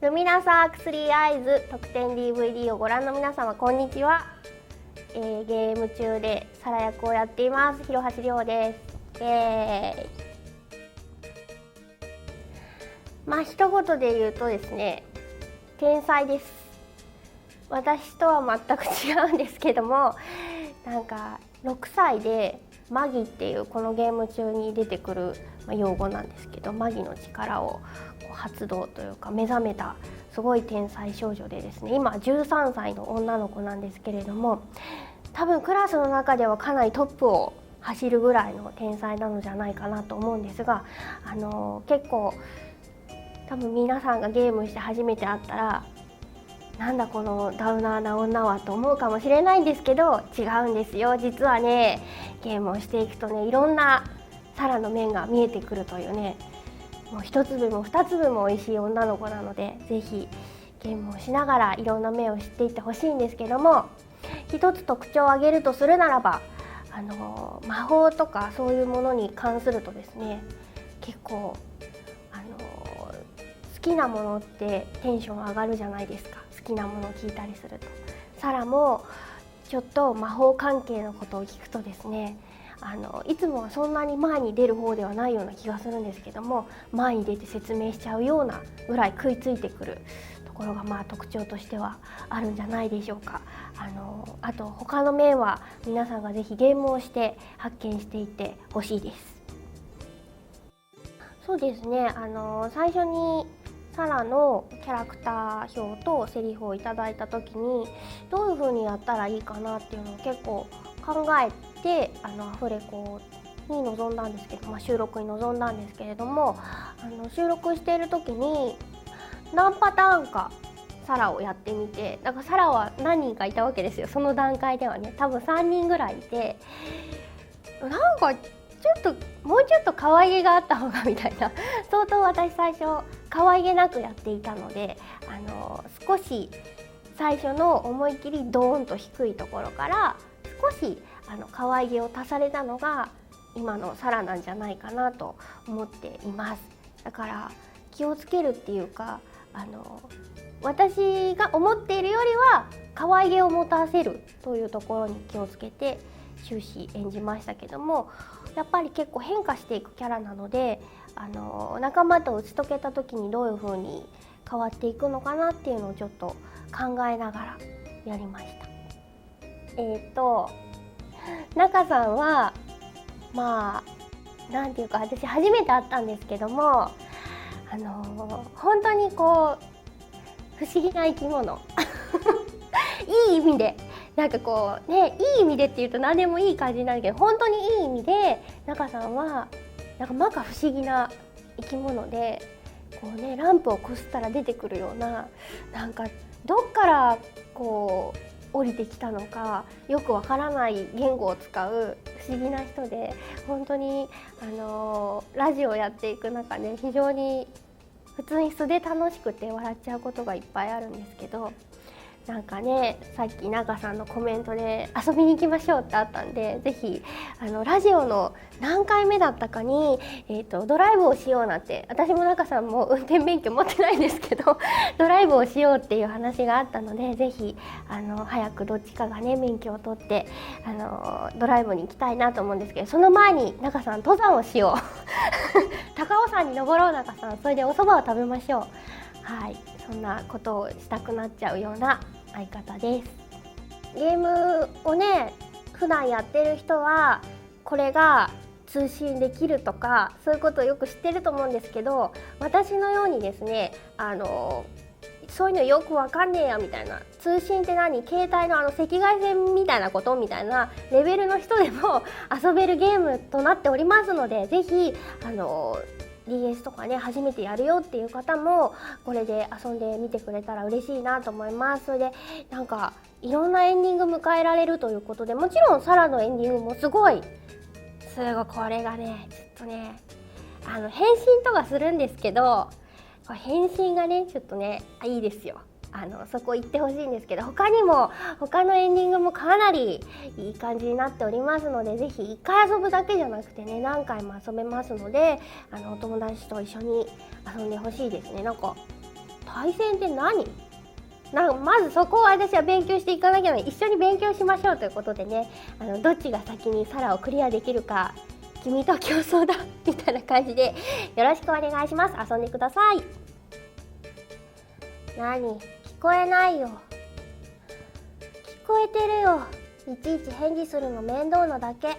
ルミナサーク3アイズ特典 DVD をご覧の皆様こんにちは。ゲーム中でサラ役をやっています広橋亮です。一言で言うとですね、天才です。私とは全く違うんですけども、なんか6歳でマギっていうこのゲーム中に出てくる用語なんですけど、マギの力を発動というか目覚めたすごい天才少女でですね、今13歳の女の子なんですけれども、多分クラスの中ではかなりトップを走るぐらいの天才なのじゃないかなと思うんですが、結構多分皆さんがゲームして初めて会ったらなんだこのダウナーな女はと思うかもしれないんですけど、違うんですよ。実はね、ゲームをしていくとね、いろんなサラの面が見えてくるというね、もう一粒も二粒も美味しい女の子なので、ぜひゲームをしながらいろんな面を知っていってほしいんですけども、一つ特徴を挙げるとするならば、魔法とかそういうものに関するとですね、結構好きなものってテンション上がるじゃないですか。好きなものを聞いたりすると。サラもちょっと魔法関係のことを聞くとですね、いつもはそんなに前に出る方ではないような気がするんですけども、前に出て説明しちゃうようなぐらい食いついてくるところが特徴としてはあるんじゃないでしょうか。あと他の面は皆さんがぜひゲームをして発見していってほしいです。そうですね、最初にサラのキャラクター表とセリフをいただいた時にどういう風にやったらいいかなっていうのを結構考えてアフレコに臨んだんですけど、収録に臨んだんですけれども、収録している時に何パターンかサラをやってみて、だからサラは何人かいたわけですよ。その段階ではね、多分3人ぐらいいて、なんかもうちょっと可愛げがあった方がみたいな相当私最初可愛げなくやっていたので、少し最初の思い切りドーンと低いところから少し可愛げを足されたのが今のサラなんじゃないかなと思っています。だから気をつけるっていうか、私が思っているよりは可愛げを持たせるというところに気をつけて終始演じましたけども、やっぱり結構変化していくキャラなので、仲間と打ち解けた時にどういう風に変わっていくのかなっていうのをちょっと考えながらやりました。中さんはなんていうか、私初めて会ったんですけども、本当にこう不思議な生き物いい意味で、なんかこうね、いい意味でっていうと何でもいい感じになるけど、本当にいい意味で中さんはなんか摩訶不思議な生き物で、こうね、ランプをこすったら出てくるような、なんかどっからこう降りてきたのかよくわからない言語を使う不思議な人で、本当にラジオやっていく中で非常に普通に素で楽しくて笑っちゃうことがいっぱいあるんですけど、なんかね、さっき中さんのコメントで遊びに行きましょうってあったんで、ぜひラジオの何回目だったかに、ドライブをしようなんて、私も中さんも運転免許持ってないんですけどドライブをしようっていう話があったので、ぜひ早くどっちかがね免許を取ってドライブに行きたいなと思うんですけど、その前に中さん登山をしよう高尾山に登ろう中さん、それでお蕎麦を食べましょう。はい、そんなことをしたくなっちゃうような相方です。ゲームをね普段やってる人はこれが通信できるとかそういうことをよく知ってると思うんですけど、私のようにですね、そういうのよくわかんねえやみたいな、通信って何、携帯の赤外線みたいなことみたいなレベルの人でも遊べるゲームとなっておりますので、ぜひDS とかね初めてやるよっていう方もこれで遊んでみてくれたら嬉しいなと思います。それでなんかいろんなエンディング迎えられるということで、もちろんサラのエンディングもすごいこれがねちょっとね変身とかするんですけど、変身がねちょっとねいいですよ。そこ行ってほしいんですけど、他にも他のエンディングもかなりいい感じになっておりますので、ぜひ1回遊ぶだけじゃなくてね何回も遊べますので、お友達と一緒に遊んでほしいですね。なんか対戦って何？まずそこを私は勉強していかなきゃない。一緒に勉強しましょうということでね、どっちが先にサラをクリアできるか君と競争だみたいな感じでよろしくお願いします。遊んでください。何？聞こえないよ。聞こえてるよ。いちいち返事するの面倒なだけ。